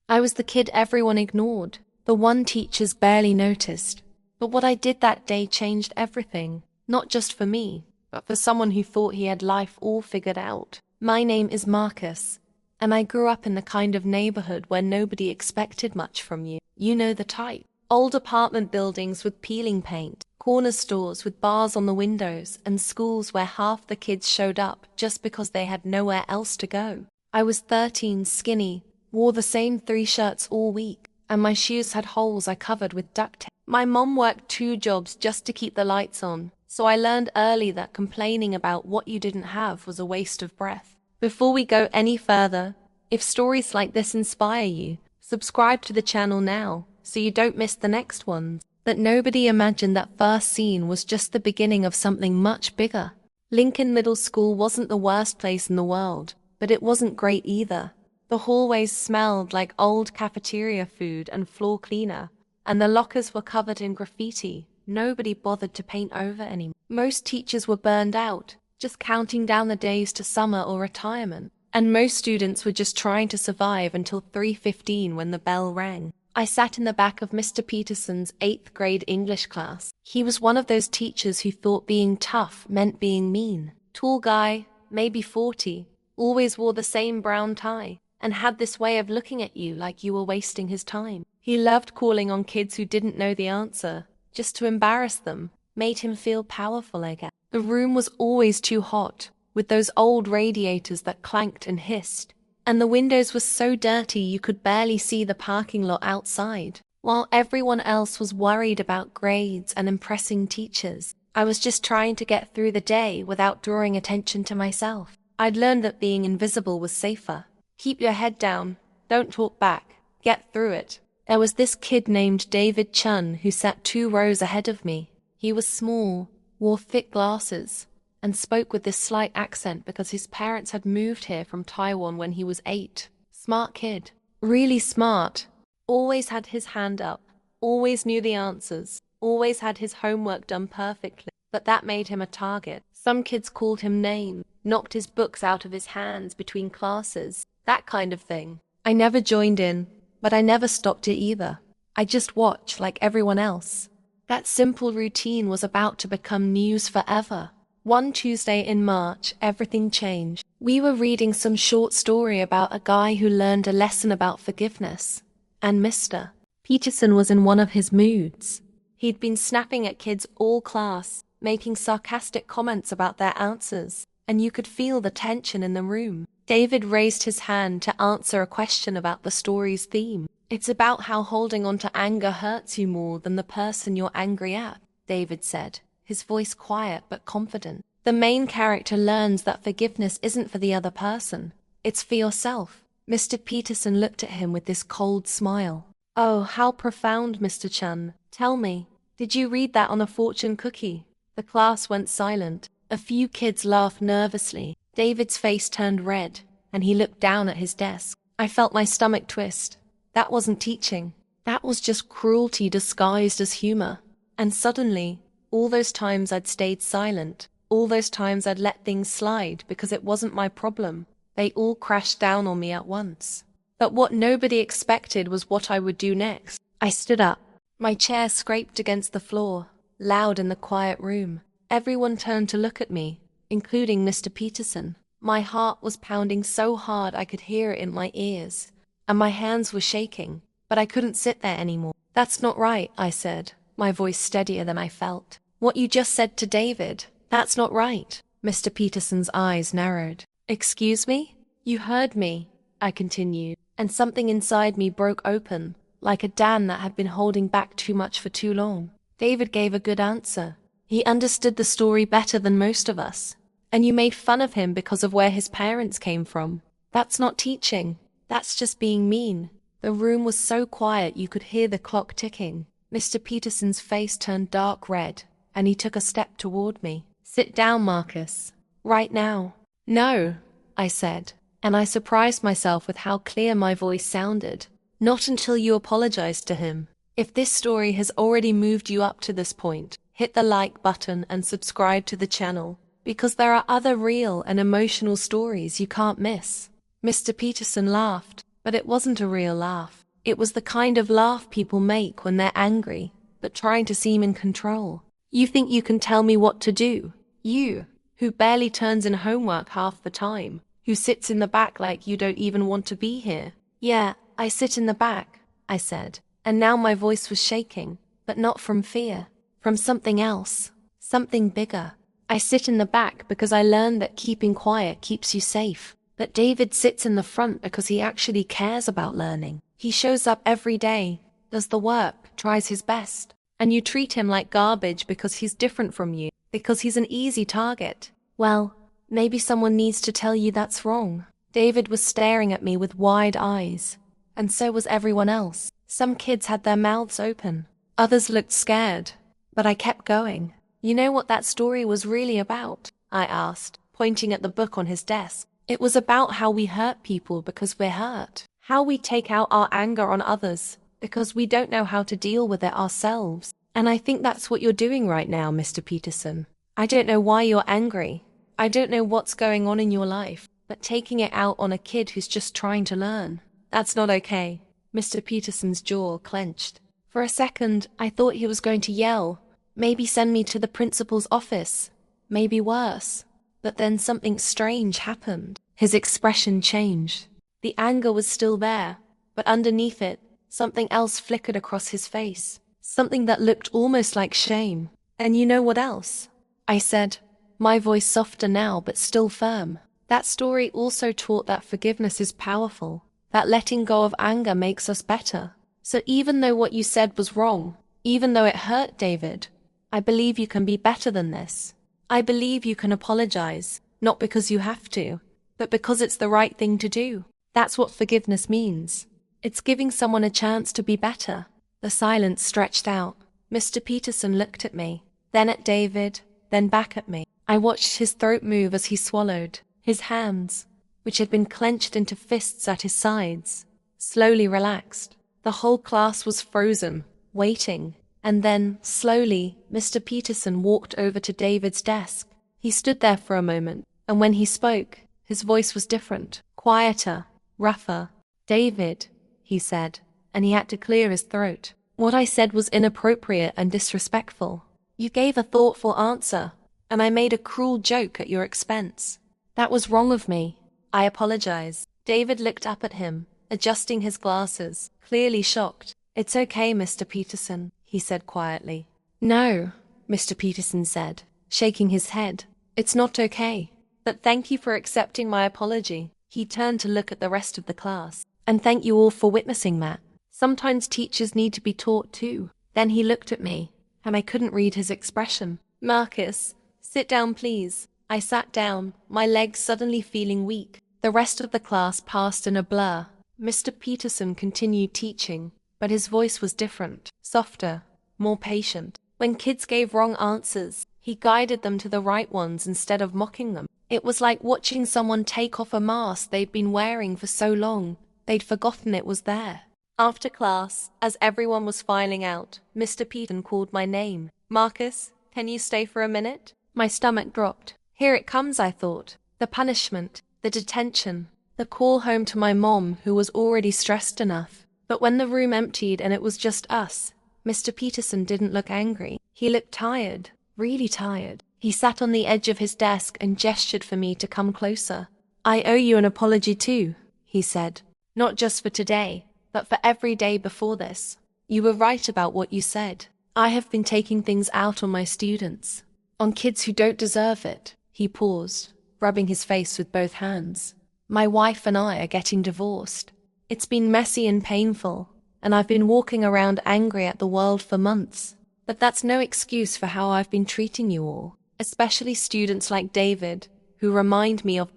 I was the kid everyone ignored, the one teachers barely noticed. But what I did that day changed everything, not just for me, but for someone who thought he had life all figured out. My name is Marcus, and I grew up in the kind of neighborhood where nobody expected much from you. You know the type. Old apartment buildings with peeling paint, corner stores with bars on the windows, and schools where half the kids showed up just because they had nowhere else to go. I was 13, skinny, wore the same 3 shirts all week, and my shoes had holes I covered with duct tape. My mom worked 2 jobs just to keep the lights on, so I learned early that complaining about what you didn't have was a waste of breath. Before we go any further, if stories like this inspire you, subscribe to the channel now so you don't miss the next ones. But nobody imagined that first scene was just the beginning of something much bigger. Lincoln Middle School wasn't the worst place in the world, but it wasn't great either. The hallways smelled like old cafeteria food and floor cleaner, and the lockers were covered in graffiti nobody bothered to paint over anymore. Most teachers were burned out, just counting down the days to summer or retirement, and most students were just trying to survive until 3:15 when the bell rang. I sat in the back of Mr. Peterson's 8th grade English class. He was one of those teachers who thought being tough meant being mean. Tall guy, maybe 40, always wore the same brown tie, and had this way of looking at you like you were wasting his time. He loved calling on kids who didn't know the answer, just to embarrass them, made him feel powerful, I guess. The room was always too hot, with those old radiators that clanked and hissed, and the windows were so dirty you could barely see the parking lot outside. While everyone else was worried about grades and impressing teachers, I was just trying to get through the day without drawing attention to myself. I'd learned that being invisible was safer. Keep your head down, don't talk back, get through it. There was this kid named David Chun who sat 2 rows ahead of me. He was small, wore thick glasses, and spoke with this slight accent because his parents had moved here from Taiwan when he was 8. Smart kid. Really smart. Always had his hand up. Always knew the answers. Always had his homework done perfectly. But that made him a target. Some kids called him names, knocked his books out of his hands between classes, that kind of thing. I never joined in, but I never stopped it either. I just watched like everyone else. That simple routine was about to become news forever. One Tuesday in March, everything changed. We were reading some short story about a guy who learned a lesson about forgiveness. And Mr. Peterson was in one of his moods. He'd been snapping at kids all class, making sarcastic comments about their answers, and you could feel the tension in the room. David raised his hand to answer a question about the story's theme. It's about how holding on to anger hurts you more than the person you're angry at, David said, his voice quiet but confident. The main character learns that forgiveness isn't for the other person, it's for yourself. Mr. Peterson looked at him with this cold smile. Oh, how profound, Mr. Chun. Tell me, did you read that on a fortune cookie? The class went silent. A few kids laughed nervously. David's face turned red, and he looked down at his desk. I felt my stomach twist. That wasn't teaching. That was just cruelty disguised as humor. And suddenly, all those times I'd stayed silent, all those times I'd let things slide because it wasn't my problem, they all crashed down on me at once. But what nobody expected was what I would do next. I stood up. My chair scraped against the floor, loud in the quiet room. Everyone turned to look at me, including Mr. Peterson. My heart was pounding so hard I could hear it in my ears, and my hands were shaking, but I couldn't sit there anymore. That's not right, I said, my voice steadier than I felt. What you just said to David, that's not right. Mr. Peterson's eyes narrowed. Excuse me? You heard me, I continued, and something inside me broke open, like a dam that had been holding back too much for too long. David gave a good answer. He understood the story better than most of us. And you made fun of him because of where his parents came from. That's not teaching. That's just being mean. The room was so quiet you could hear the clock ticking. Mr. Peterson's face turned dark red, and he took a step toward me. Sit down, Marcus. Right now. No, I said, and I surprised myself with how clear my voice sounded. Not until you apologized to him. If this story has already moved you up to this point, hit the like button and subscribe to the channel, because there are other real and emotional stories you can't miss. Mr. Peterson laughed. But it wasn't a real laugh. It was the kind of laugh people make when they're angry, but trying to seem in control. You think you can tell me what to do? You, who barely turns in homework half the time, who sits in the back like you don't even want to be here. Yeah, I sit in the back, I said, and now my voice was shaking, but not from fear, from something else, something bigger. I sit in the back because I learned that keeping quiet keeps you safe. But David sits in the front because he actually cares about learning. He shows up every day, does the work, tries his best. And you treat him like garbage because he's different from you, because he's an easy target. Well, maybe someone needs to tell you that's wrong. David was staring at me with wide eyes. And so was everyone else. Some kids had their mouths open. Others looked scared. But I kept going. You know what that story was really about? I asked, pointing at the book on his desk. It was about how we hurt people because we're hurt. How we take out our anger on others because we don't know how to deal with it ourselves. And I think that's what you're doing right now, Mr. Peterson. I don't know why you're angry. I don't know what's going on in your life, but taking it out on a kid who's just trying to learn. That's not okay. Mr. Peterson's jaw clenched. For a second, I thought he was going to yell, maybe send me to the principal's office, maybe worse. But then something strange happened. His expression changed. The anger was still there, but underneath it, something else flickered across his face. Something that looked almost like shame. And you know what else? I said, my voice softer now but still firm. That story also taught that forgiveness is powerful, that letting go of anger makes us better. So even though what you said was wrong, even though it hurt David, I believe you can be better than this. I believe you can apologize, not because you have to, but because it's the right thing to do. That's what forgiveness means. It's giving someone a chance to be better. The silence stretched out. Mr. Peterson looked at me, then at David, then back at me. I watched his throat move as he swallowed. His hands, which had been clenched into fists at his sides, slowly relaxed. The whole class was frozen, waiting. And then, slowly, Mr. Peterson walked over to David's desk. He stood there for a moment, and when he spoke, his voice was different, quieter, rougher. David, he said, and he had to clear his throat. What I said was inappropriate and disrespectful. You gave a thoughtful answer, and I made a cruel joke at your expense. That was wrong of me. I apologize. David looked up at him, adjusting his glasses, clearly shocked. It's okay, Mr. Peterson, he said quietly. No, Mr. Peterson said, shaking his head. It's not okay. But thank you for accepting my apology. He turned to look at the rest of the class. And thank you all for witnessing that. Sometimes teachers need to be taught too. Then he looked at me, and I couldn't read his expression. Marcus, sit down please. I sat down, my legs suddenly feeling weak. The rest of the class passed in a blur. Mr. Peterson continued teaching, but his voice was different, softer, more patient. When kids gave wrong answers, he guided them to the right ones instead of mocking them. It was like watching someone take off a mask they'd been wearing for so long, they'd forgotten it was there. After class, as everyone was filing out, Mr. Peterson called my name. Marcus, can you stay for a minute? My stomach dropped. Here it comes, I thought. The punishment, the detention, the call home to my mom, who was already stressed enough. But when the room emptied and it was just us, Mr. Peterson didn't look angry. He looked tired, really tired. He sat on the edge of his desk and gestured for me to come closer. I owe you an apology too, he said. Not just for today, but for every day before this. You were right about what you said. I have been taking things out on my students, on kids who don't deserve it. He paused, rubbing his face with both hands. My wife and I are getting divorced. It's been messy and painful, and I've been walking around angry at the world for months. But that's no excuse for how I've been treating you all, especially students like David, who remind me of ...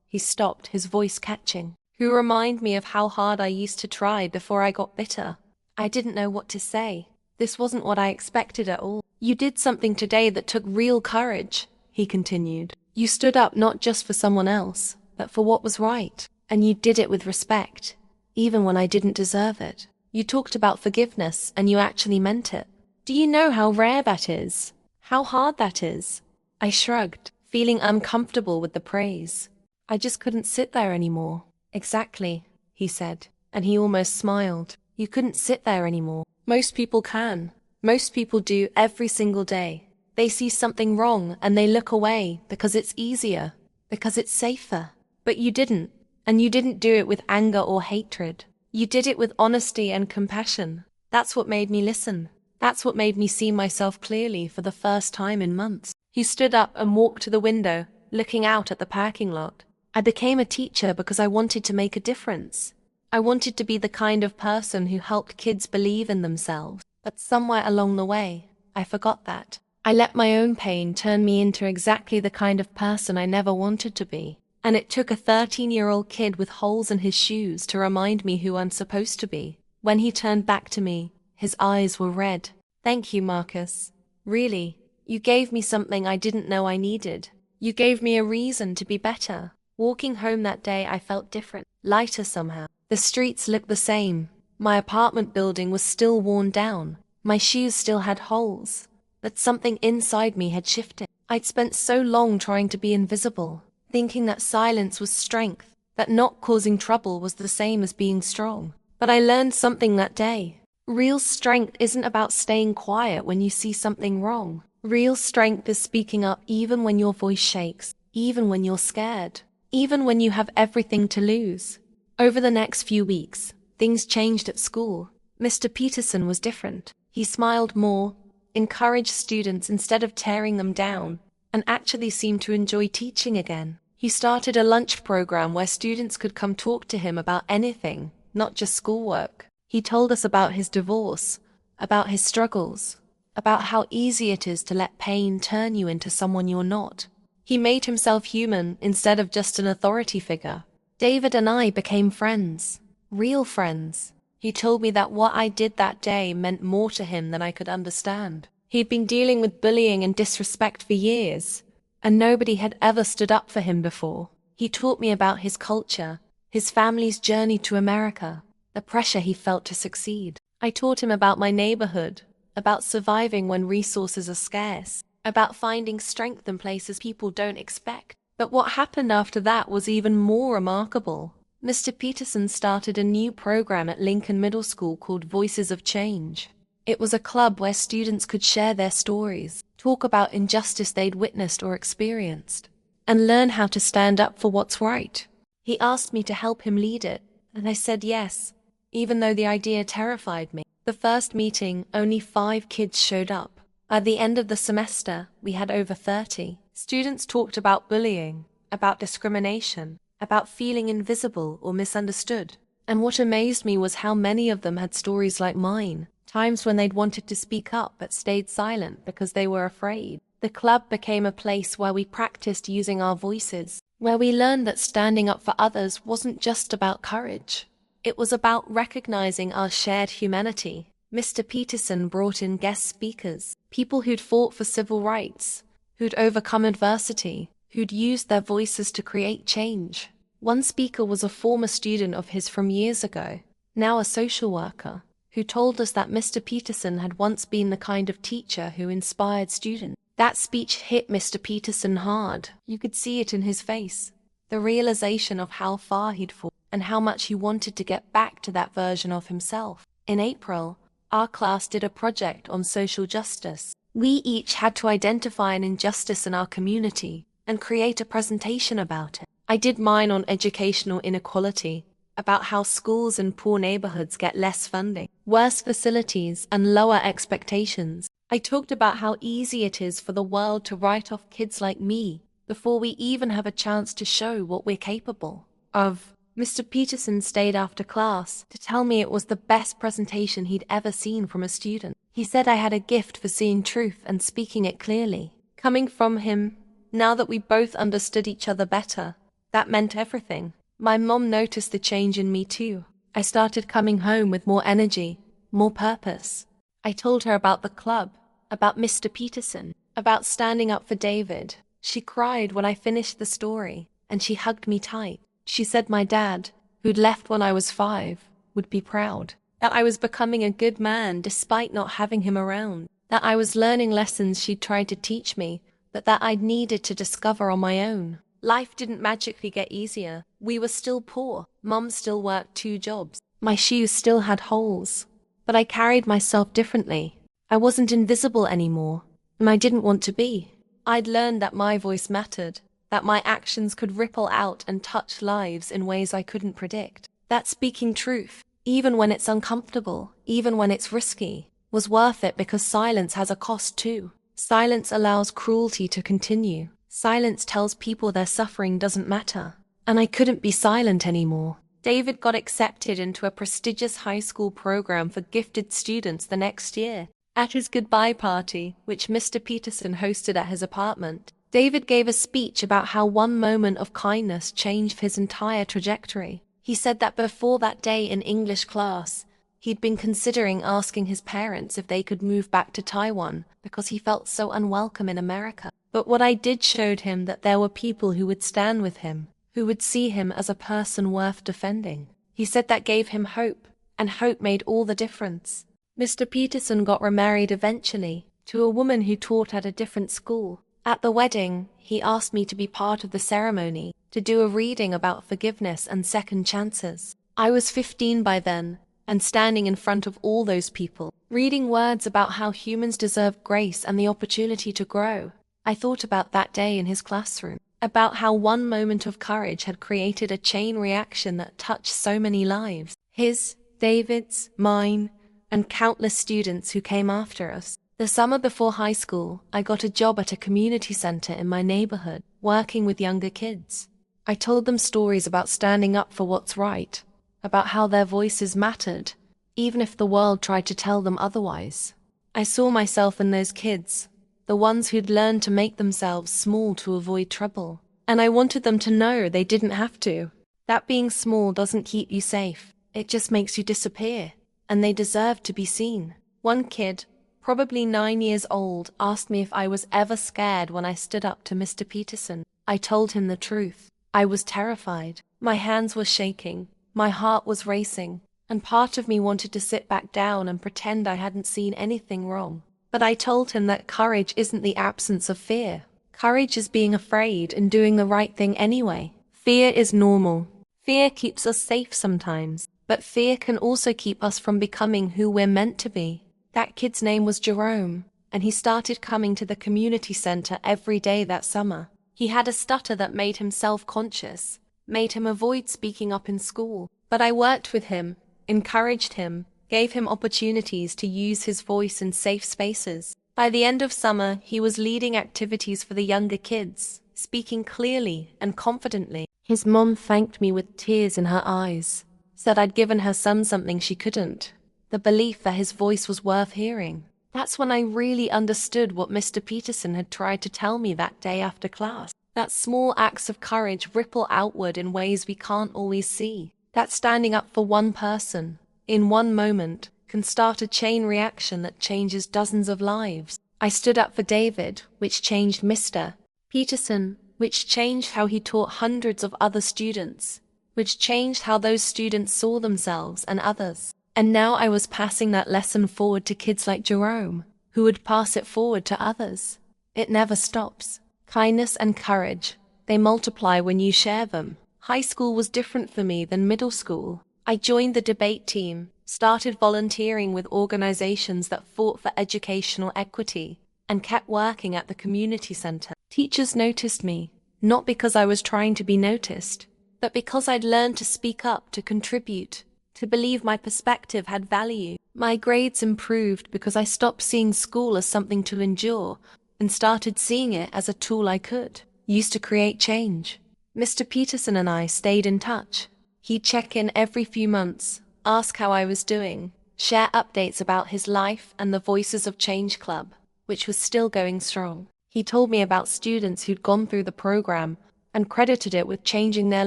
He stopped, his voice catching. Who remind me of how hard I used to try before I got bitter. I didn't know what to say. This wasn't what I expected at all. You did something today that took real courage, he continued. You stood up not just for someone else, but for what was right. And you did it with respect, even when I didn't deserve it. You talked about forgiveness, and you actually meant it. Do you know how rare that is? How hard that is? I shrugged, feeling uncomfortable with the praise. I just couldn't sit there anymore. Exactly. he said, and he almost smiled. You couldn't sit there anymore. Most people can. Most people do every single day. They see something wrong and they look away because it's easier, because it's safer. But you didn't, and you didn't do it with anger or hatred. You did it with honesty and compassion. That's what made me listen. That's what made me see myself clearly for the first time in months. He stood up and walked to the window, looking out at the parking lot. I became a teacher because I wanted to make a difference. I wanted to be the kind of person who helped kids believe in themselves. But somewhere along the way, I forgot that. I let my own pain turn me into exactly the kind of person I never wanted to be. And it took a 13-year-old kid with holes in his shoes to remind me who I'm supposed to be. When he turned back to me, his eyes were red. Thank you, Marcus. Really, you gave me something I didn't know I needed. You gave me a reason to be better. Walking home that day, I felt different, lighter somehow. The streets looked the same. My apartment building was still worn down. My shoes still had holes. But something inside me had shifted. I'd spent so long trying to be invisible, thinking that silence was strength, that not causing trouble was the same as being strong. But I learned something that day. Real strength isn't about staying quiet when you see something wrong. Real strength is speaking up even when your voice shakes, even when you're scared, even when you have everything to lose. Over the next few weeks, things changed at school. Mr. Peterson was different. He smiled more, encouraged students instead of tearing them down, and actually seemed to enjoy teaching again. He started a lunch program where students could come talk to him about anything, not just schoolwork. He told us about his divorce, about his struggles, about how easy it is to let pain turn you into someone you're not. He made himself human instead of just an authority figure. David and I became friends, real friends. He told me that what I did that day meant more to him than I could understand. He'd been dealing with bullying and disrespect for years, and nobody had ever stood up for him before. He taught me about his culture, his family's journey to America, the pressure he felt to succeed. I taught him about my neighborhood, about surviving when resources are scarce, about finding strength in places people don't expect. But what happened after that was even more remarkable. Mr. Peterson started a new program at Lincoln Middle School called Voices of Change. It was a club where students could share their stories, talk about injustice they'd witnessed or experienced, and learn how to stand up for what's right. He asked me to help him lead it, and I said yes, even though the idea terrified me. The first meeting, only 5 kids showed up. At the end of the semester, we had over 30. Students talked about bullying, about discrimination, about feeling invisible or misunderstood. And what amazed me was how many of them had stories like mine, times when they'd wanted to speak up but stayed silent because they were afraid. The club became a place where we practiced using our voices, where we learned that standing up for others wasn't just about courage. It was about recognizing our shared humanity. Mr. Peterson brought in guest speakers, people who'd fought for civil rights, who'd overcome adversity, who'd used their voices to create change. One speaker was a former student of his from years ago, now a social worker, who told us that Mr. Peterson had once been the kind of teacher who inspired students. That speech hit Mr. Peterson hard. You could see it in his face, the realization of how far he'd fallen and how much he wanted to get back to that version of himself. In April, our class did a project on social justice. We each had to identify an injustice in our community and create a presentation about it. I did mine on educational inequality, about how schools in poor neighborhoods get less funding, worse facilities, and lower expectations. I talked about how easy it is for the world to write off kids like me before we even have a chance to show what we're capable of. Mr. Peterson stayed after class to tell me it was the best presentation he'd ever seen from a student. He said I had a gift for seeing truth and speaking it clearly. Coming from him, now that we both understood each other better, that meant everything. My mom noticed the change in me too. I started coming home with more energy, more purpose. I told her about the club, about Mr. Peterson, about standing up for David. She cried when I finished the story, and she hugged me tight. She said my dad, who'd left when I was 5, would be proud. That I was becoming a good man despite not having him around. That I was learning lessons she'd tried to teach me, but that I'd needed to discover on my own. Life didn't magically get easier. We were still poor. Mom still worked 2 jobs. My shoes still had holes. But I carried myself differently. I wasn't invisible anymore, and I didn't want to be. I'd learned that my voice mattered, that my actions could ripple out and touch lives in ways I couldn't predict. That speaking truth, even when it's uncomfortable, even when it's risky, was worth it because silence has a cost too. Silence allows cruelty to continue. Silence tells people their suffering doesn't matter. And I couldn't be silent anymore. David got accepted into a prestigious high school program for gifted students the next year. At his goodbye party, which Mr. Peterson hosted at his apartment, David gave a speech about how one moment of kindness changed his entire trajectory. He said that before that day in English class, he'd been considering asking his parents if they could move back to Taiwan because he felt so unwelcome in America. But what I did showed him that there were people who would stand with him, who would see him as a person worth defending. He said that gave him hope, and hope made all the difference. Mr. Peterson got remarried eventually to a woman who taught at a different school. At the wedding, he asked me to be part of the ceremony, to do a reading about forgiveness and second chances. I was 15 by then, and standing in front of all those people, reading words about how humans deserve grace and the opportunity to grow. I thought about that day in his classroom, about how one moment of courage had created a chain reaction that touched so many lives. His, David's, mine, and countless students who came after us. The summer before high school, I got a job at a community center in my neighborhood, working with younger kids. I told them stories about standing up for what's right, about how their voices mattered, even if the world tried to tell them otherwise. I saw myself in those kids, the ones who'd learned to make themselves small to avoid trouble. And I wanted them to know they didn't have to. That being small doesn't keep you safe. It just makes you disappear. And they deserve to be seen. One kid, probably 9 years old, asked me if I was ever scared when I stood up to Mr. Peterson. I told him the truth. I was terrified. My hands were shaking. My heart was racing. And part of me wanted to sit back down and pretend I hadn't seen anything wrong. But I told him that courage isn't the absence of fear. Courage is being afraid and doing the right thing anyway. Fear is normal. Fear keeps us safe sometimes, but fear can also keep us from becoming who we're meant to be. That kid's name was Jerome, and he started coming to the community center every day that summer. He had a stutter that made him self-conscious, made him avoid speaking up in school. But I worked with him, encouraged him, gave him opportunities to use his voice in safe spaces. By the end of summer, he was leading activities for the younger kids, speaking clearly and confidently. His mom thanked me with tears in her eyes, said I'd given her son something she couldn't, the belief that his voice was worth hearing. That's when I really understood what Mr. Peterson had tried to tell me that day after class. That small acts of courage ripple outward in ways we can't always see. That standing up for one person, in one moment, can start a chain reaction that changes dozens of lives. I stood up for David, which changed Mr. Peterson, which changed how he taught hundreds of other students, which changed how those students saw themselves and others. And now I was passing that lesson forward to kids like Jerome, who would pass it forward to others. It never stops. Kindness and courage, they multiply when you share them. High school was different for me than middle school. I joined the debate team, started volunteering with organizations that fought for educational equity, and kept working at the community center. Teachers noticed me, not because I was trying to be noticed, but because I'd learned to speak up, to contribute, to believe my perspective had value. My grades improved because I stopped seeing school as something to endure and started seeing it as a tool I could use to create change. Mr. Peterson and I stayed in touch. He'd check in every few months, ask how I was doing, share updates about his life and the Voices of Change Club, which was still going strong. He told me about students who'd gone through the program and credited it with changing their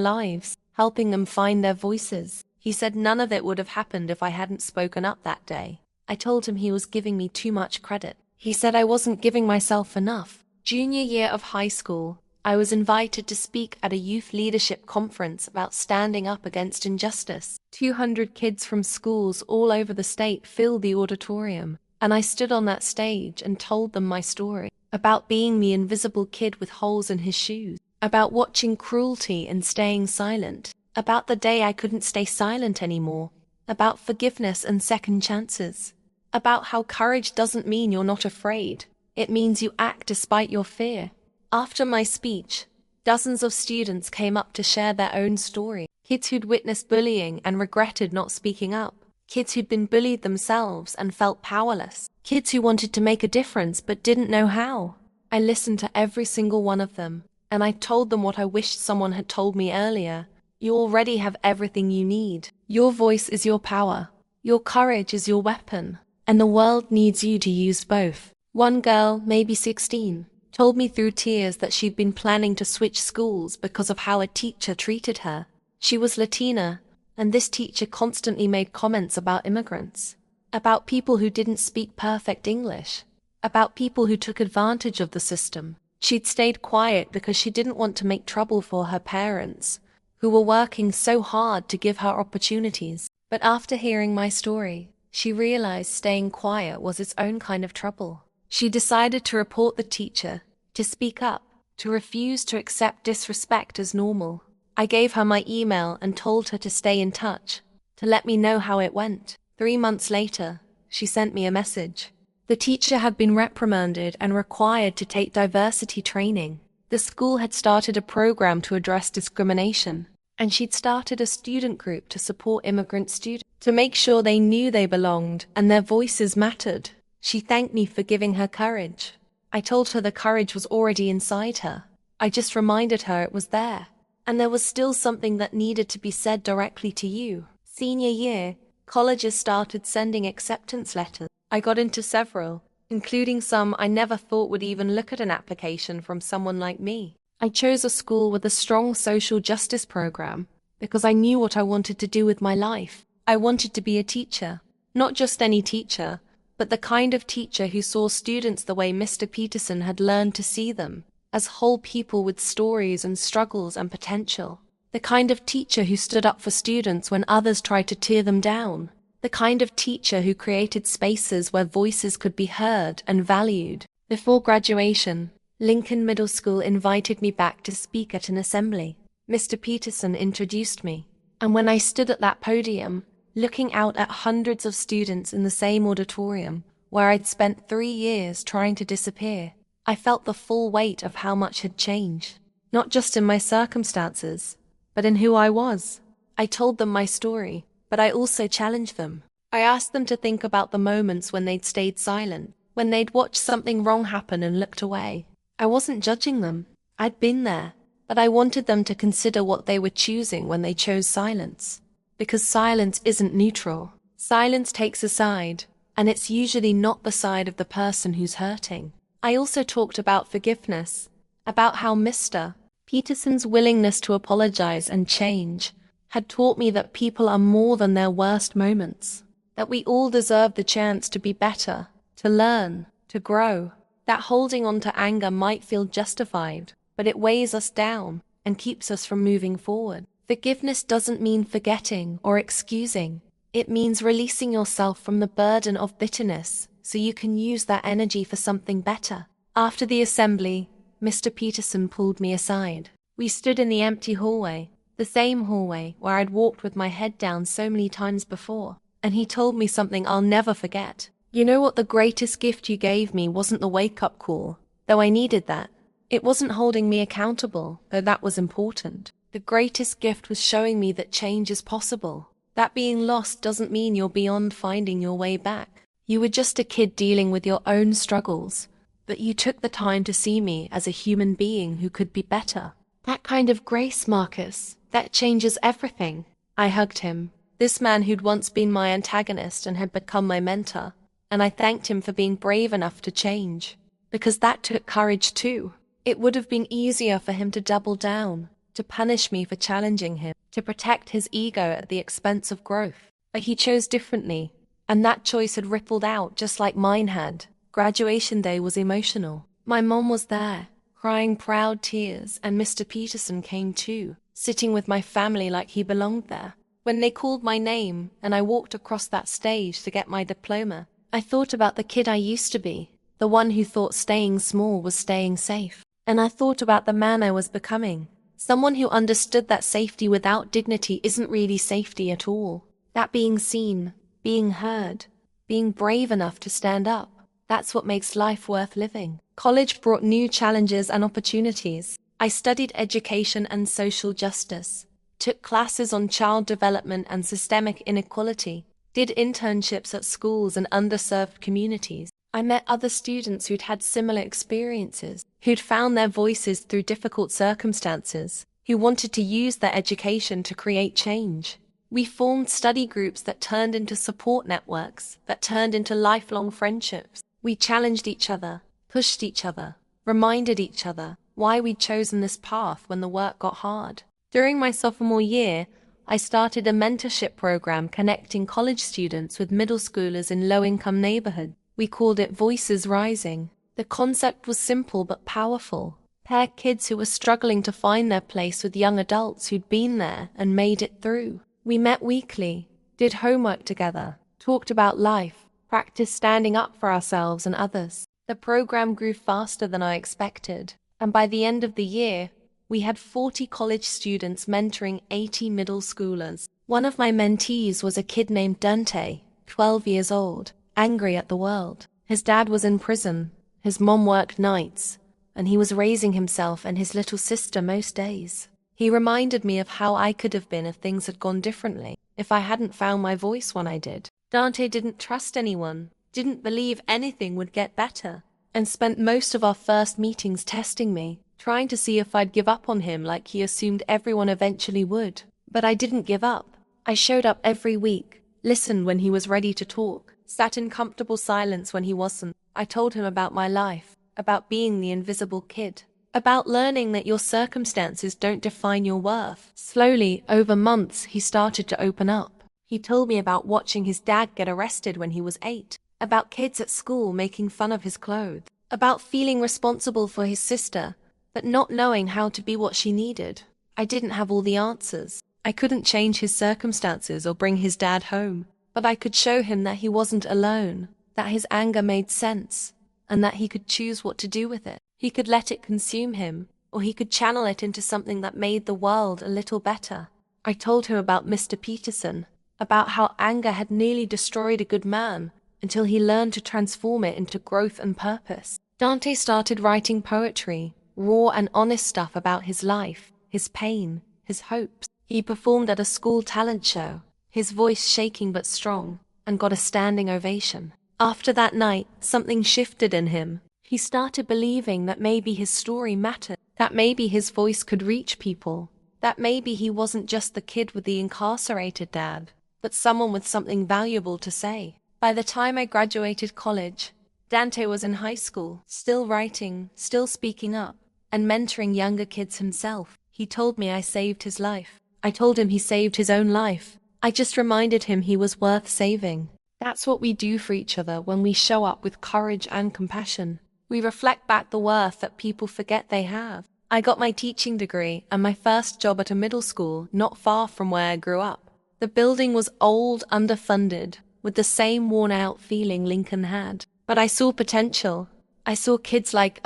lives, helping them find their voices. He said none of it would have happened if I hadn't spoken up that day. I told him he was giving me too much credit. He said I wasn't giving myself enough. Junior year of high school, I was invited to speak at a youth leadership conference about standing up against injustice. 200 kids from schools all over the state filled the auditorium, and I stood on that stage and told them my story about being the invisible kid with holes in his shoes. about watching cruelty and staying silent, about the day I couldn't stay silent anymore, about forgiveness and second chances, about how courage doesn't mean you're not afraid, it means you act despite your fear. After my speech, dozens of students came up to share their own story. Kids who'd witnessed bullying and regretted not speaking up. Kids who'd been bullied themselves and felt powerless. Kids who wanted to make a difference but didn't know how. I listened to every single one of them, and I told them what I wished someone had told me earlier. You already have everything you need. Your voice is your power. Your courage is your weapon. And the world needs you to use both. One girl, maybe 16, told me through tears that she'd been planning to switch schools because of how a teacher treated her. She was Latina, and this teacher constantly made comments about immigrants, about people who didn't speak perfect English, about people who took advantage of the system. She'd stayed quiet because she didn't want to make trouble for her parents, who were working so hard to give her opportunities. But after hearing my story, she realized staying quiet was its own kind of trouble. She decided to report the teacher, to speak up, to refuse to accept disrespect as normal. I gave her my email and told her to stay in touch, to let me know how it went. 3 months later, she sent me a message. The teacher had been reprimanded and required to take diversity training. The school had started a program to address discrimination, and she'd started a student group to support immigrant students, to make sure they knew they belonged and their voices mattered. She thanked me for giving her courage. I told her the courage was already inside her. I just reminded her it was there. And there was still something that needed to be said directly to you. Senior year, colleges started sending acceptance letters. I got into several, including some I never thought would even look at an application from someone like me. I chose a school with a strong social justice program because I knew what I wanted to do with my life. I wanted to be a teacher, not just any teacher, but the kind of teacher who saw students the way Mr. Peterson had learned to see them, as whole people with stories and struggles and potential. The kind of teacher who stood up for students when others tried to tear them down. The kind of teacher who created spaces where voices could be heard and valued. Before graduation, Lincoln Middle School invited me back to speak at an assembly. Mr. Peterson introduced me, and when I stood at that podium, looking out at hundreds of students in the same auditorium where I'd spent 3 years trying to disappear, I felt the full weight of how much had changed, not just in my circumstances, but in who I was. I told them my story, but I also challenged them. I asked them to think about the moments when they'd stayed silent, when they'd watched something wrong happen and looked away. I wasn't judging them. I'd been there, but I wanted them to consider what they were choosing when they chose silence. Because silence isn't neutral. Silence takes a side, and it's usually not the side of the person who's hurting. I also talked about forgiveness, about how Mr. Peterson's willingness to apologize and change had taught me that people are more than their worst moments, that we all deserve the chance to be better, to learn, to grow, that holding on to anger might feel justified, but it weighs us down and keeps us from moving forward. Forgiveness doesn't mean forgetting or excusing. It means releasing yourself from the burden of bitterness so you can use that energy for something better. After the assembly, Mr. Peterson pulled me aside. We stood in the empty hallway, the same hallway where I'd walked with my head down so many times before, and he told me something I'll never forget. You know what? The greatest gift you gave me wasn't the wake-up call, though I needed that. It wasn't holding me accountable, though that was important. The greatest gift was showing me that change is possible. That being lost doesn't mean you're beyond finding your way back. You were just a kid dealing with your own struggles, but you took the time to see me as a human being who could be better. That kind of grace, Marcus, that changes everything. I hugged him, this man who'd once been my antagonist and had become my mentor, and I thanked him for being brave enough to change, because that took courage too. It would have been easier for him to double down, to punish me for challenging him, to protect his ego at the expense of growth. But he chose differently, and that choice had rippled out just like mine had. Graduation day was emotional. My mom was there, crying proud tears, and Mr. Peterson came too, sitting with my family like he belonged there. When they called my name and I walked across that stage to get my diploma, I thought about the kid I used to be, the one who thought staying small was staying safe. And I thought about the man I was becoming. Someone who understood that safety without dignity isn't really safety at all. That being seen, being heard, being brave enough to stand up, that's what makes life worth living. College brought new challenges and opportunities. I studied education and social justice, took classes on child development and systemic inequality, did internships at schools and underserved communities. I met other students who'd had similar experiences, who'd found their voices through difficult circumstances, who wanted to use their education to create change. We formed study groups that turned into support networks, that turned into lifelong friendships. We challenged each other, pushed each other, reminded each other why we'd chosen this path when the work got hard. During my sophomore year, I started a mentorship program connecting college students with middle schoolers in low-income neighborhoods. We called it Voices Rising. The concept was simple but powerful. Pair kids who were struggling to find their place with young adults who'd been there and made it through. We met weekly, did homework together, talked about life, practiced standing up for ourselves and others. The program grew faster than I expected, and by the end of the year, we had 40 college students mentoring 80 middle schoolers. One of my mentees was a kid named Dante, 12 years old, angry at the world. His dad was in prison, his mom worked nights, and he was raising himself and his little sister most days. He reminded me of how I could have been if things had gone differently, if I hadn't found my voice when I did. Dante didn't trust anyone, didn't believe anything would get better, and spent most of our first meetings testing me, trying to see if I'd give up on him like he assumed everyone eventually would. But I didn't give up. I showed up every week, listened when he was ready to talk, sat in comfortable silence when he wasn't. I told him about my life, about being the invisible kid, about learning that your circumstances don't define your worth. Slowly, over months, he started to open up. He told me about watching his dad get arrested when he was 8, about kids at school making fun of his clothes, about feeling responsible for his sister, but not knowing how to be what she needed. I didn't have all the answers. I couldn't change his circumstances or bring his dad home, but I could show him that he wasn't alone, that his anger made sense, and that he could choose what to do with it. He could let it consume him, or he could channel it into something that made the world a little better. I told him about Mr. Peterson, about how anger had nearly destroyed a good man until he learned to transform it into growth and purpose. Dante started writing poetry, raw and honest stuff about his life, his pain, his hopes. He performed at a school talent show, his voice shaking but strong, and got a standing ovation. After that night, something shifted in him. He started believing that maybe his story mattered, that maybe his voice could reach people, that maybe he wasn't just the kid with the incarcerated dad, but someone with something valuable to say. By the time I graduated college, Dante was in high school, still writing, still speaking up, and mentoring younger kids himself. He told me I saved his life. I told him he saved his own life. I just reminded him he was worth saving. That's what we do for each other when we show up with courage and compassion. We reflect back the worth that people forget they have. I got my teaching degree and my first job at a middle school not far from where I grew up. The building was old, underfunded, with the same worn-out feeling Lincoln had. But I saw potential. I saw kids like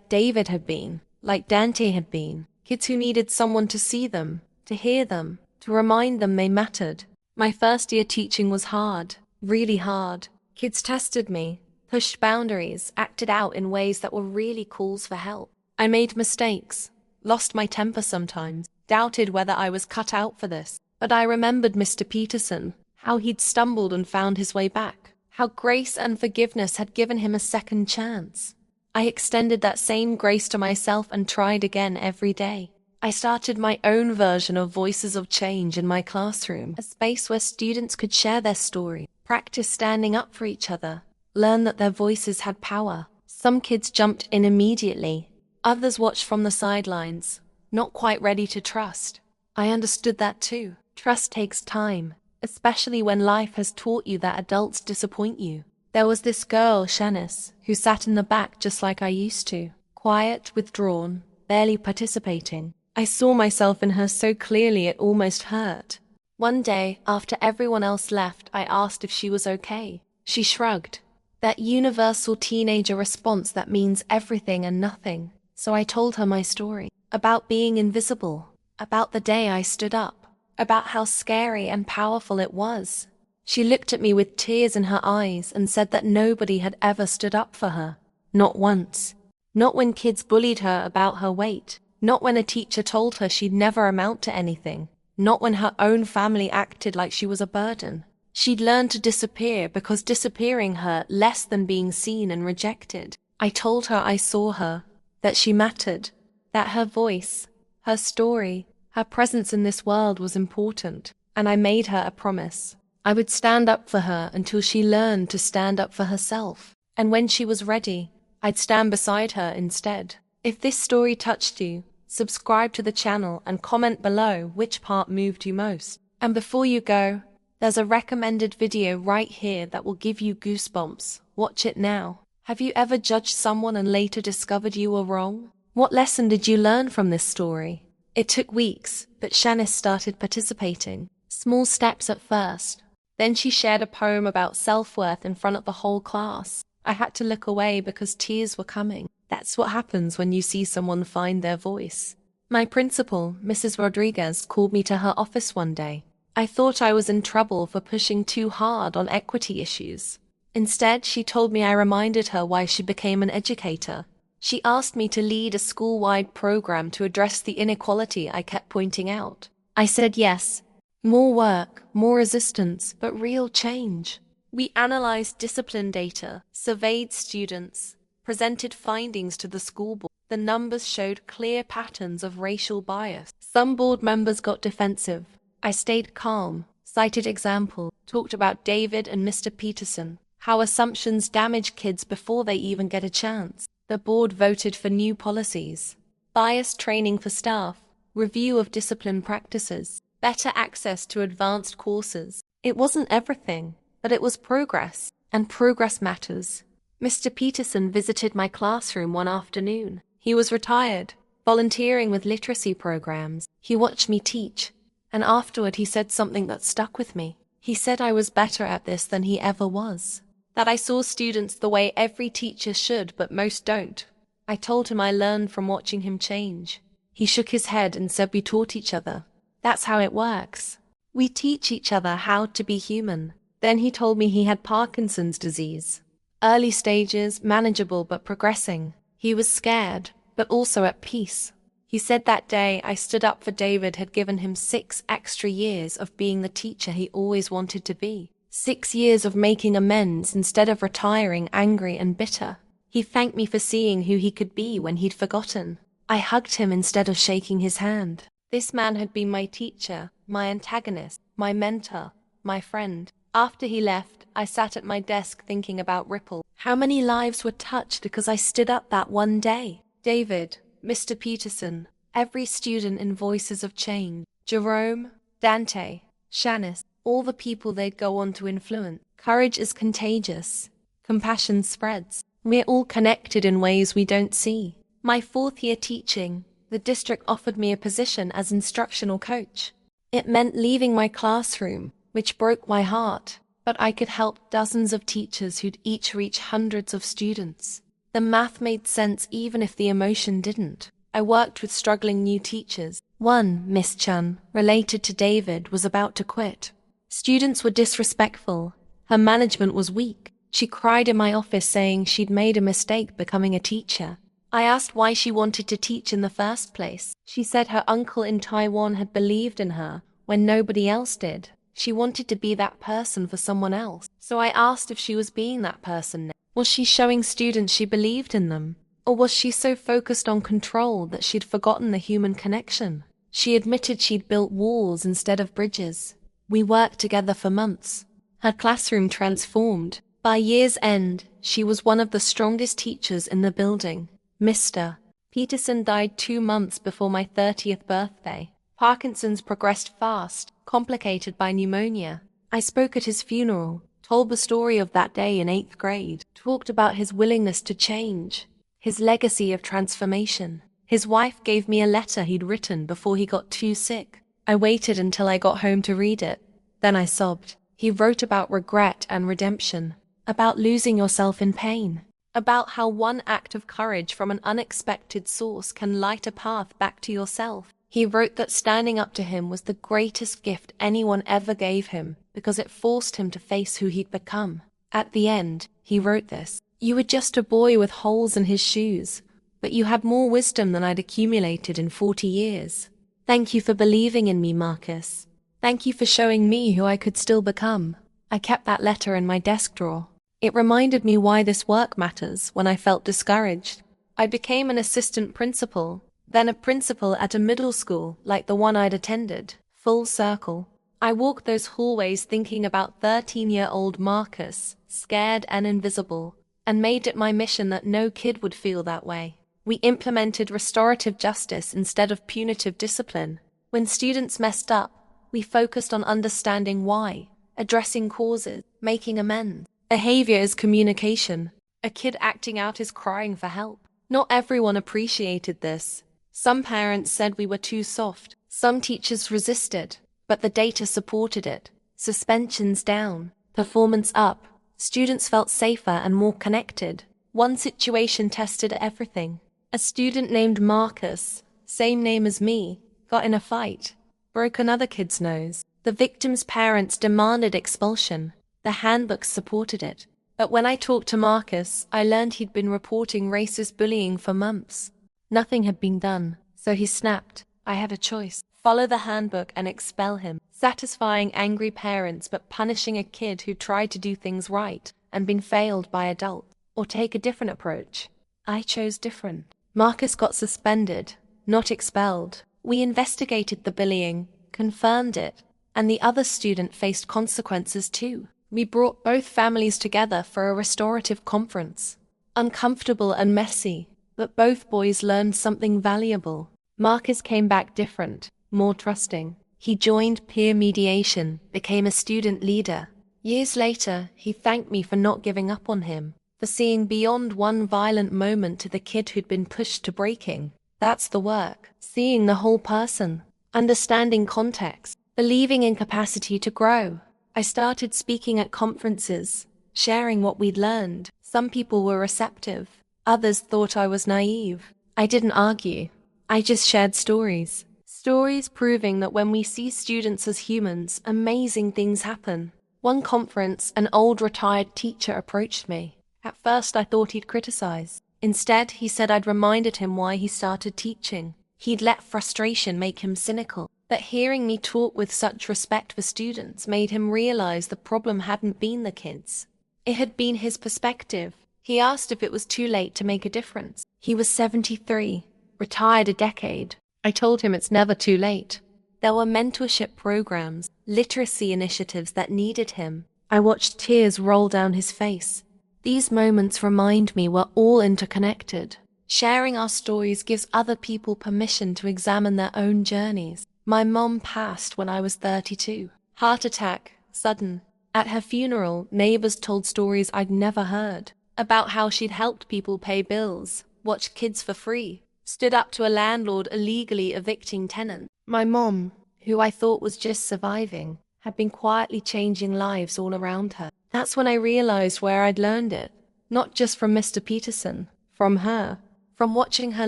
David had been, like Dante had been. Kids who needed someone to see them, to hear them, to remind them they mattered. My first year teaching was hard, really hard. Kids tested me, pushed boundaries, acted out in ways that were really calls for help. I made mistakes, lost my temper sometimes, doubted whether I was cut out for this. But I remembered Mr. Peterson, how he'd stumbled and found his way back, how grace and forgiveness had given him a second chance. I extended that same grace to myself and tried again every day. I started my own version of Voices of Change in my classroom, a space where students could share their story, practice standing up for each other, learn that their voices had power. Some kids jumped in immediately. Others watched from the sidelines, not quite ready to trust. I understood that too. Trust takes time, especially when life has taught you that adults disappoint you. There was this girl, Shanice, who sat in the back just like I used to, quiet, withdrawn, barely participating. I saw myself in her so clearly it almost hurt. One day, after everyone else left, I asked if she was okay. She shrugged. That universal teenager response that means everything and nothing. So I told her my story, about being invisible, about the day I stood up, about how scary and powerful it was. She looked at me with tears in her eyes and said that nobody had ever stood up for her. Not once. Not when kids bullied her about her weight. Not when a teacher told her she'd never amount to anything. Not when her own family acted like she was a burden. She'd learned to disappear because disappearing hurt less than being seen and rejected. I told her I saw her, that she mattered, that her voice, her story, her presence in this world was important, and I made her a promise. I would stand up for her until she learned to stand up for herself, and when she was ready, I'd stand beside her instead. If this story touched you, subscribe to the channel and comment below which part moved you most. And before you go, there's a recommended video right here that will give you goosebumps. Watch it now. Have you ever judged someone and later discovered you were wrong? What lesson did you learn from this story? It took weeks, but Shanice started participating. Small steps at first. Then she shared a poem about self-worth in front of the whole class. I had to look away because tears were coming. That's what happens when you see someone find their voice. My principal, Mrs. Rodriguez, called me to her office one day. I thought I was in trouble for pushing too hard on equity issues. Instead, she told me I reminded her why she became an educator. She asked me to lead a school-wide program to address the inequality I kept pointing out. I said yes. More work, more resistance, but real change. We analyzed discipline data, surveyed students, presented findings to the school board. The numbers showed clear patterns of racial bias. Some board members got defensive. I stayed calm, cited examples, talked about David and Mr. Peterson, how assumptions damage kids before they even get a chance. The board voted for new policies, bias training for staff, review of discipline practices, better access to advanced courses. It wasn't everything, but it was progress, and progress matters. Mr. Peterson visited my classroom one afternoon. He was retired, volunteering with literacy programs. He watched me teach, and afterward he said something that stuck with me. He said I was better at this than he ever was, that I saw students the way every teacher should, but most don't. I told him I learned from watching him change. He shook his head and said we taught each other. That's how it works. We teach each other how to be human. Then he told me he had Parkinson's disease. Early stages, manageable but progressing. He was scared, but also at peace. He said that day I stood up for David had given him 6 extra years of being the teacher he always wanted to be. 6 years of making amends instead of retiring angry and bitter. He thanked me for seeing who he could be when he'd forgotten. I hugged him instead of shaking his hand. This man had been my teacher, my antagonist, my mentor, my friend. After he left, I sat at my desk thinking about Ripple. How many lives were touched because I stood up that one day? David, Mr. Peterson, every student in Voices of Change, Jerome, Dante, Shanice, all the people they'd go on to influence. Courage is contagious. Compassion spreads. We're all connected in ways we don't see. My 4th year teaching, the district offered me a position as instructional coach. It meant leaving my classroom, which broke my heart, but I could help dozens of teachers who'd each reach hundreds of students. The math made sense even if the emotion didn't. I worked with struggling new teachers. One, Miss Chun, related to David, was about to quit. Students were disrespectful. Her management was weak. She cried in my office saying she'd made a mistake becoming a teacher. I asked why she wanted to teach in the first place. She said her uncle in Taiwan had believed in her when nobody else did. She wanted to be that person for someone else. So I asked if she was being that person now. Was she showing students she believed in them? Or was she so focused on control that she'd forgotten the human connection? She admitted she'd built walls instead of bridges. We worked together for months. Her classroom transformed. By year's end, she was one of the strongest teachers in the building. Mr. Peterson died 2 months before my 30th birthday. Parkinson's progressed fast, complicated by pneumonia. I spoke at his funeral, told the story of that day in 8th grade, talked about his willingness to change, his legacy of transformation. His wife gave me a letter he'd written before he got too sick. I waited until I got home to read it. Then I sobbed. He wrote about regret and redemption, about losing yourself in pain, about how one act of courage from an unexpected source can light a path back to yourself. He wrote that standing up to him was the greatest gift anyone ever gave him because it forced him to face who he'd become. At the end, he wrote this: "You were just a boy with holes in his shoes, but you had more wisdom than I'd accumulated in 40 years. Thank you for believing in me, Marcus. Thank you for showing me who I could still become." I kept that letter in my desk drawer. It reminded me why this work matters when I felt discouraged. I became an assistant principal, then a principal at a middle school like the one I'd attended. Full circle. I walked those hallways thinking about 13-year-old Marcus, scared and invisible, and made it my mission that no kid would feel that way. We implemented restorative justice instead of punitive discipline. When students messed up, we focused on understanding why, addressing causes, making amends. Behavior is communication. A kid acting out is crying for help. Not everyone appreciated this. Some parents said we were too soft. Some teachers resisted, but the data supported it. Suspensions down, performance up. Students felt safer and more connected. One situation tested everything. A student named Marcus, same name as me, got in a fight, broke another kid's nose. The victim's parents demanded expulsion. The handbooks supported it. But when I talked to Marcus, I learned he'd been reporting racist bullying for months. Nothing had been done, so he snapped. I had a choice: follow the handbook and expel him, satisfying angry parents but punishing a kid who tried to do things right and been failed by adults, or take a different approach. I chose different. Marcus got suspended, not expelled. We investigated the bullying, confirmed it, and the other student faced consequences too. We brought both families together for a restorative conference. Uncomfortable and messy, but both boys learned something valuable. Marcus came back different, more trusting. He joined peer mediation, became a student leader. Years later, he thanked me for not giving up on him, for seeing beyond one violent moment to the kid who'd been pushed to breaking. That's the work. Seeing the whole person, understanding context, believing in capacity to grow. I started speaking at conferences, sharing what we'd learned. Some people were receptive. Others thought I was naive. I didn't argue. I just shared stories. Stories proving that when we see students as humans, amazing things happen. One conference, an old retired teacher approached me. At first I thought he'd criticize. Instead, he said I'd reminded him why he started teaching. He'd let frustration make him cynical. But hearing me talk with such respect for students made him realize the problem hadn't been the kids. It had been his perspective. He asked if it was too late to make a difference. He was 73, retired a decade. I told him it's never too late. There were mentorship programs, literacy initiatives that needed him. I watched tears roll down his face. These moments remind me we're all interconnected. Sharing our stories gives other people permission to examine their own journeys. My mom passed when I was 32. Heart attack, sudden. At her funeral, neighbors told stories I'd never heard. About how she'd helped people pay bills, watched kids for free, stood up to a landlord illegally evicting tenants. My mom, who I thought was just surviving, had been quietly changing lives all around her. That's when I realized where I'd learned it. Not just from Mr. Peterson, from her. From watching her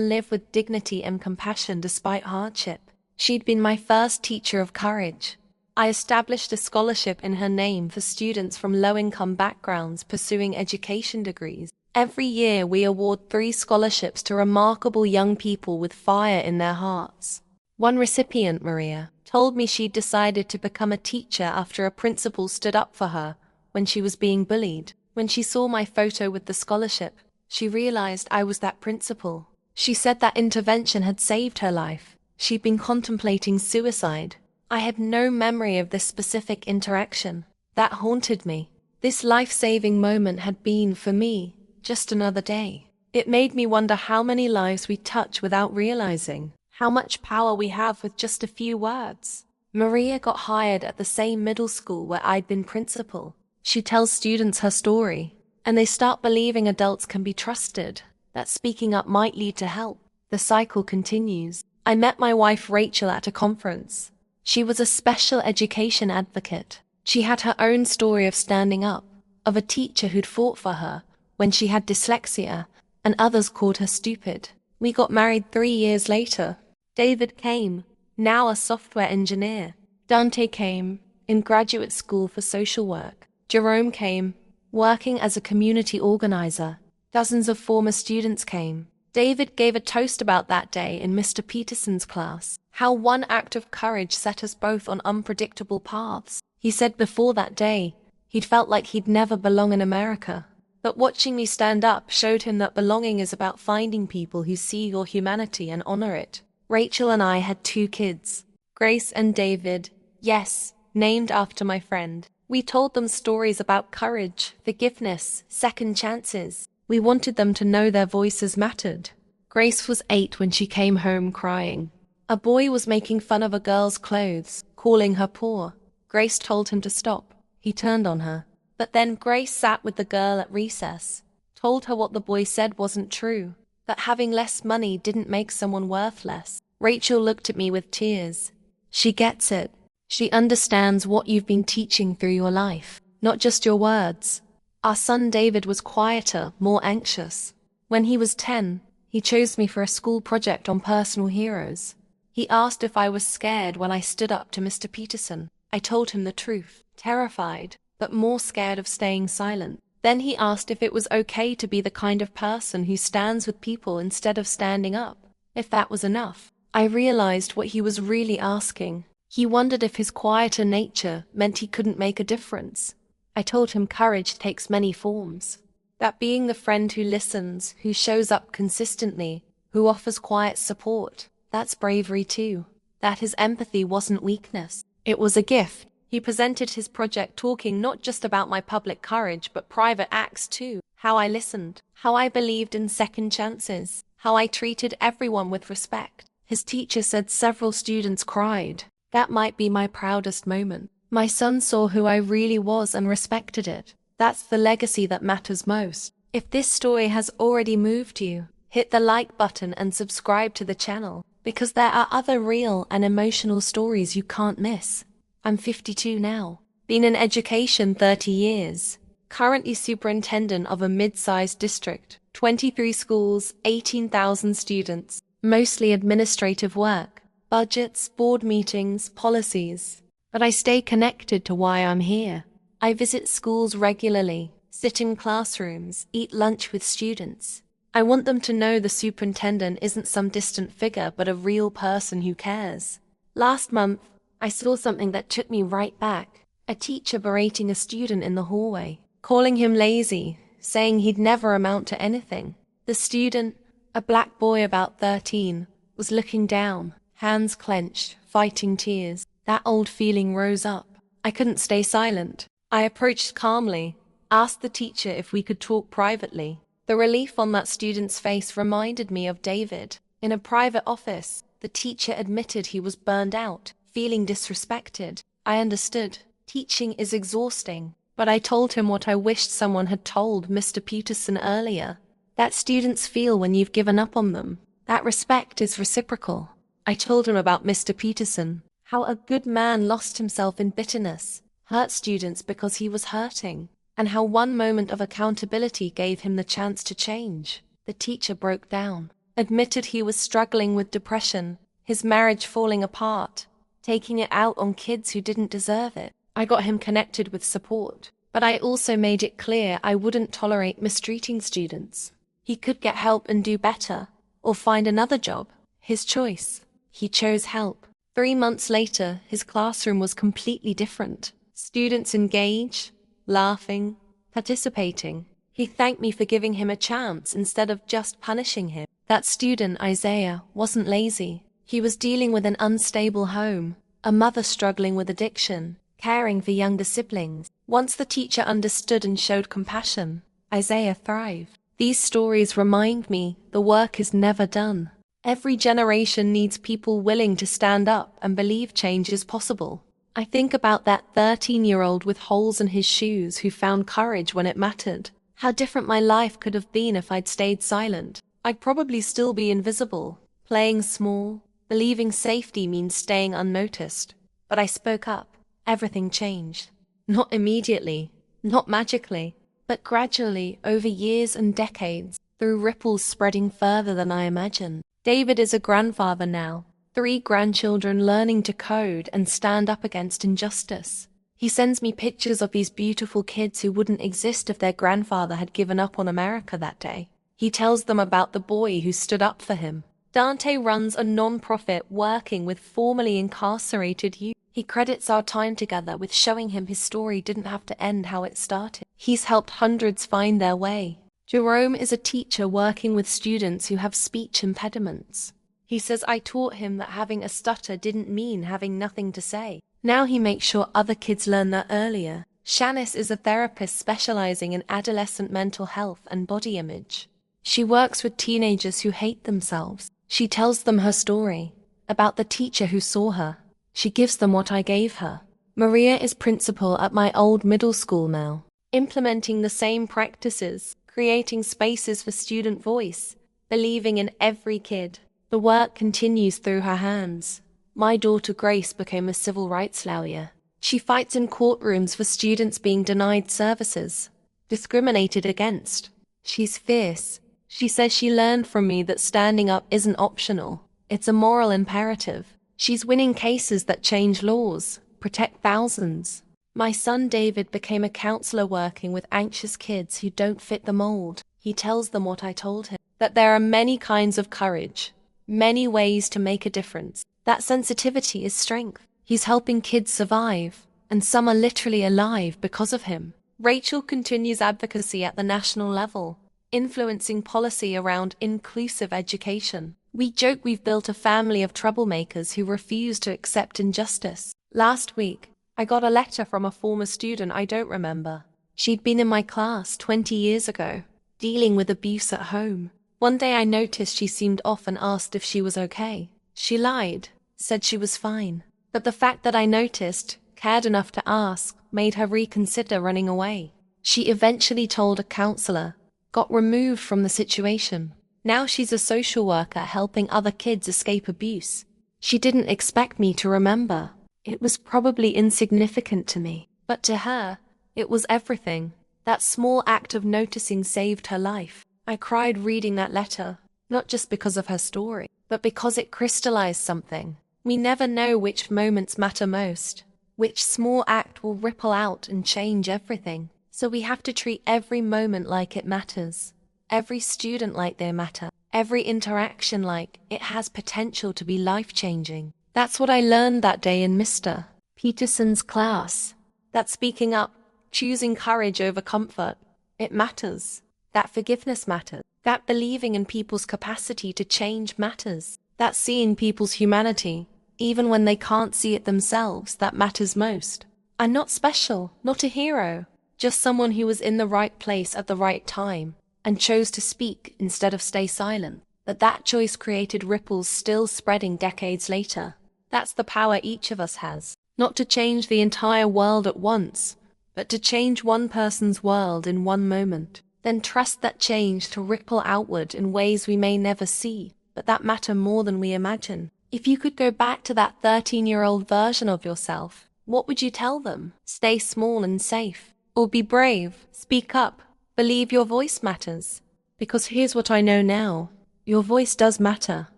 live with dignity and compassion despite hardship. She'd been my first teacher of courage. I established a scholarship in her name for students from low-income backgrounds pursuing education degrees. Every year we award 3 scholarships to remarkable young people with fire in their hearts. One recipient, Maria, told me she'd decided to become a teacher after a principal stood up for her when she was being bullied. When she saw my photo with the scholarship, she realized I was that principal. She said that intervention had saved her life. She'd been contemplating suicide. I had no memory of this specific interaction. That haunted me. This life-saving moment had been, for me, just another day. It made me wonder how many lives we touch without realizing, how much power we have with just a few words. Maria got hired at the same middle school where I'd been principal. She tells students her story, and they start believing adults can be trusted, that speaking up might lead to help. The cycle continues. I met my wife Rachel at a conference. She was a special education advocate. She had her own story of standing up, of a teacher who'd fought for her when she had dyslexia, and others called her stupid. We got married 3 years later. David came, now a software engineer. Dante came, in graduate school for social work. Jerome came, working as a community organizer. Dozens of former students came. David gave a toast about that day in Mr. Peterson's class. How one act of courage set us both on unpredictable paths. He said before that day, he'd felt like he'd never belong in America. But watching me stand up showed him that belonging is about finding people who see your humanity and honor it. Rachel and I had 2 kids, Grace and David, yes, named after my friend. We told them stories about courage, forgiveness, second chances. We wanted them to know their voices mattered. Grace was 8 when she came home crying. A boy was making fun of a girl's clothes, calling her poor. Grace told him to stop. He turned on her. But then Grace sat with the girl at recess, told her what the boy said wasn't true, that having less money didn't make someone worth less. Rachel looked at me with tears. She gets it. She understands what you've been teaching through your life, not just your words. Our son David was quieter, more anxious. When he was 10, he chose me for a school project on personal heroes. He asked if I was scared when I stood up to Mr. Peterson. I told him the truth, terrified, but more scared of staying silent. Then he asked if it was okay to be the kind of person who stands with people instead of standing up. If that was enough. I realized what he was really asking. He wondered if his quieter nature meant he couldn't make a difference. I told him courage takes many forms. That being the friend who listens, who shows up consistently, who offers quiet support, that's bravery too. That his empathy wasn't weakness. It was a gift. He presented his project talking not just about my public courage but private acts too. How I listened, how I believed in second chances, how I treated everyone with respect. His teacher said several students cried. That might be my proudest moment. My son saw who I really was and respected it. That's the legacy that matters most. If this story has already moved you, hit the like button and subscribe to the channel, because there are other real and emotional stories you can't miss. I'm 52 now. Been in education 30 years. Currently superintendent of a mid-sized district. 23 schools, 18,000 students. Mostly administrative work. Budgets, board meetings, policies. But I stay connected to why I'm here. I visit schools regularly, sit in classrooms, eat lunch with students. I want them to know the superintendent isn't some distant figure but a real person who cares. Last month, I saw something that took me right back. A teacher berating a student in the hallway, calling him lazy, saying he'd never amount to anything. The student, a black boy about 13, was looking down, hands clenched, fighting tears. That old feeling rose up. I couldn't stay silent. I approached calmly, asked the teacher if we could talk privately. The relief on that student's face reminded me of David. In a private office, the teacher admitted he was burned out, feeling disrespected. I understood. Teaching is exhausting. But I told him what I wished someone had told Mr. Peterson earlier. That students feel when you've given up on them. That respect is reciprocal. I told him about Mr. Peterson. How a good man lost himself in bitterness, hurt students because he was hurting, and how one moment of accountability gave him the chance to change. The teacher broke down, admitted he was struggling with depression, his marriage falling apart, taking it out on kids who didn't deserve it. I got him connected with support, but I also made it clear I wouldn't tolerate mistreating students. He could get help and do better, or find another job. His choice. He chose help. 3 months later, his classroom was completely different. Students engaged, laughing, participating. He thanked me for giving him a chance instead of just punishing him. That student, Isaiah, wasn't lazy. He was dealing with an unstable home, a mother struggling with addiction, caring for younger siblings. Once the teacher understood and showed compassion, Isaiah thrived. These stories remind me the work is never done. Every generation needs people willing to stand up and believe change is possible. I think about that 13-year-old with holes in his shoes who found courage when it mattered. How different my life could have been if I'd stayed silent. I'd probably still be invisible, playing small, believing safety means staying unnoticed. But I spoke up. Everything changed. Not immediately, not magically, But gradually, over years and decades, through ripples spreading further than I imagined. David is a grandfather now, 3 grandchildren learning to code and stand up against injustice. He sends me pictures of these beautiful kids who wouldn't exist if their grandfather had given up on America that day. He tells them about the boy who stood up for him. Dante runs a non-profit working with formerly incarcerated youth. He credits our time together with showing him his story didn't have to end how it started. He's helped hundreds find their way. Jerome is a teacher working with students who have speech impediments. He says I taught him that having a stutter didn't mean having nothing to say. Now he makes sure other kids learn that earlier. Shanice is a therapist specializing in adolescent mental health and body image. She works with teenagers who hate themselves. She tells them her story, about the teacher who saw her. She gives them what I gave her. Maria is principal at my old middle school now, implementing the same practices, creating spaces for student voice, believing in every kid. The work continues through her hands. My daughter Grace became a civil rights lawyer. She fights in courtrooms for students being denied services, discriminated against. She's fierce. She says she learned from me that standing up isn't optional. It's a moral imperative. She's winning cases that change laws, protect thousands. My son David became a counselor working with anxious kids who don't fit the mold. He tells them what I told him, that there are many kinds of courage, many ways to make a difference. That sensitivity is strength. He's helping kids survive, and some are literally alive because of him. Rachel continues advocacy at the national level, influencing policy around inclusive education. We joke we've built a family of troublemakers who refuse to accept injustice. Last week, I got a letter from a former student I don't remember. She'd been in my class 20 years ago, dealing with abuse at home. One day I noticed she seemed off and asked if she was okay. She lied, said she was fine. But the fact that I noticed, cared enough to ask, made her reconsider running away. She eventually told a counselor, got removed from the situation. Now she's a social worker helping other kids escape abuse. She didn't expect me to remember. It was probably insignificant to me, but to her, it was everything. That small act of noticing saved her life. I cried reading that letter, not just because of her story, but because it crystallized something. We never know which moments matter most, which small act will ripple out and change everything. So we have to treat every moment like it matters. Every student like they matter. Every interaction like it has potential to be life-changing. That's what I learned that day in Mr. Peterson's class. That speaking up, choosing courage over comfort, it matters. That forgiveness matters. That believing in people's capacity to change matters. That seeing people's humanity, even when they can't see it themselves, that matters most. I'm not special, not a hero, just someone who was in the right place at the right time and chose to speak instead of stay silent. That choice created ripples still spreading decades later. That's the power each of us has. Not to change the entire world at once, but to change one person's world in one moment. Then trust that change to ripple outward in ways we may never see, but that matter more than we imagine. If you could go back to that 13-year-old version of yourself, what would you tell them? Stay small and safe. Or be brave, speak up, believe your voice matters. Because here's what I know now. Your voice does matter.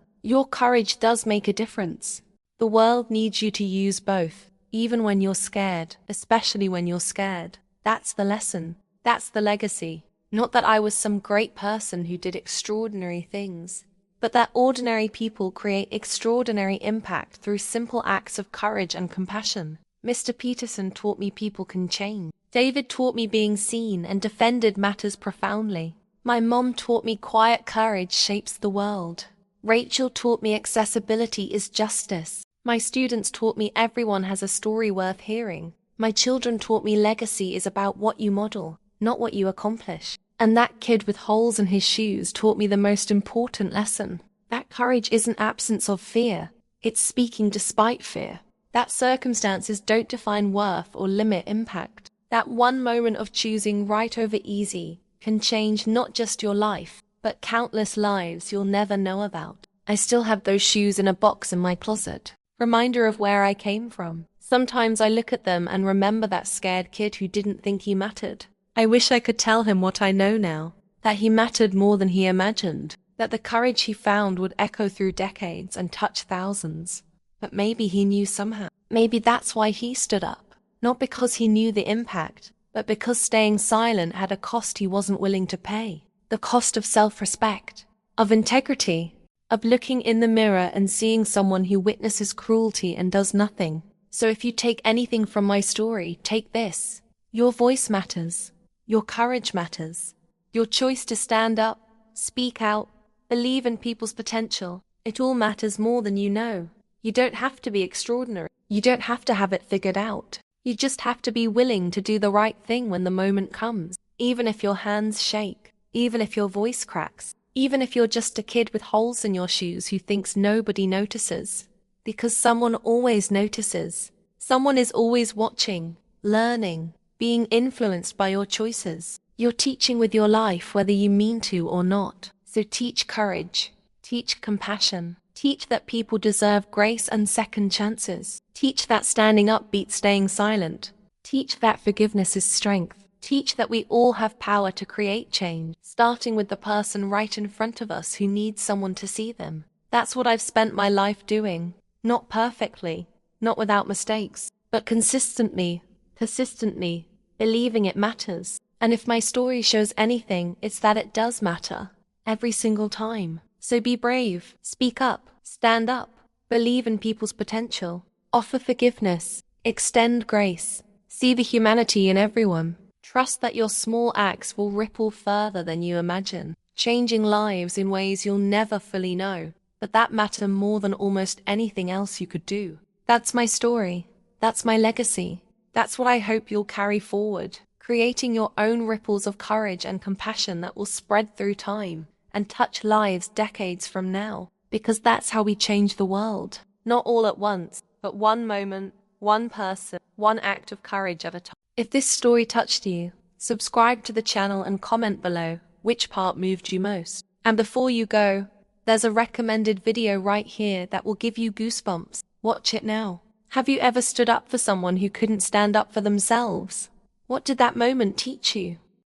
Your courage does make a difference. The world needs you to use both, even when you're scared, especially when you're scared. That's the lesson. That's the legacy. Not that I was some great person who did extraordinary things, but that ordinary people create extraordinary impact through simple acts of courage and compassion. Mr. Peterson taught me people can change. David taught me being seen and defended matters profoundly. My mom taught me quiet courage shapes the world. Rachel taught me accessibility is justice. My students taught me everyone has a story worth hearing. My children taught me legacy is about what you model, not what you accomplish. And that kid with holes in his shoes taught me the most important lesson. That courage isn't absence of fear. It's speaking despite fear. That circumstances don't define worth or limit impact. That one moment of choosing right over easy can change not just your life, but countless lives you'll never know about. I still have those shoes in a box in my closet. Reminder of where I came from. Sometimes I look at them and remember that scared kid who didn't think he mattered. I wish I could tell him what I know now, that he mattered more than he imagined, that the courage he found would echo through decades and touch thousands. But maybe he knew somehow. Maybe that's why he stood up. Not because he knew the impact, but because staying silent had a cost he wasn't willing to pay. The cost of self-respect, of integrity, of looking in the mirror and seeing someone who witnesses cruelty and does nothing. So if you take anything from my story, take this. Your voice matters. Your courage matters. Your choice to stand up, speak out, believe in people's potential. It all matters more than you know. You don't have to be extraordinary. You don't have to have it figured out. You just have to be willing to do the right thing when the moment comes. Even if your hands shake, even if your voice cracks, even if you're just a kid with holes in your shoes who thinks nobody notices. Because someone always notices. Someone is always watching, learning, being influenced by your choices. You're teaching with your life whether you mean to or not. So teach courage, teach compassion, teach that people deserve grace and second chances. Teach that standing up beats staying silent. Teach that forgiveness is strength. Teach that we all have power to create change, starting with the person right in front of us who needs someone to see them. That's what I've spent my life doing. Not perfectly, not without mistakes, but consistently, persistently, believing it matters. And if my story shows anything, it's that it does matter. Every single time. So be brave, speak up, stand up, believe in people's potential, offer forgiveness, extend grace, see the humanity in everyone. Trust that your small acts will ripple further than you imagine, changing lives in ways you'll never fully know, but that matter more than almost anything else you could do. That's my story. That's my legacy. That's what I hope you'll carry forward, creating your own ripples of courage and compassion that will spread through time and touch lives decades from now, because that's how we change the world. Not all at once, but one moment, one person, one act of courage at a time. If this story touched you, subscribe to the channel and comment below which part moved you most. And before you go, there's a recommended video right here that will give you goosebumps. Watch it now. Have you ever stood up for someone who couldn't stand up for themselves? What did that moment teach you?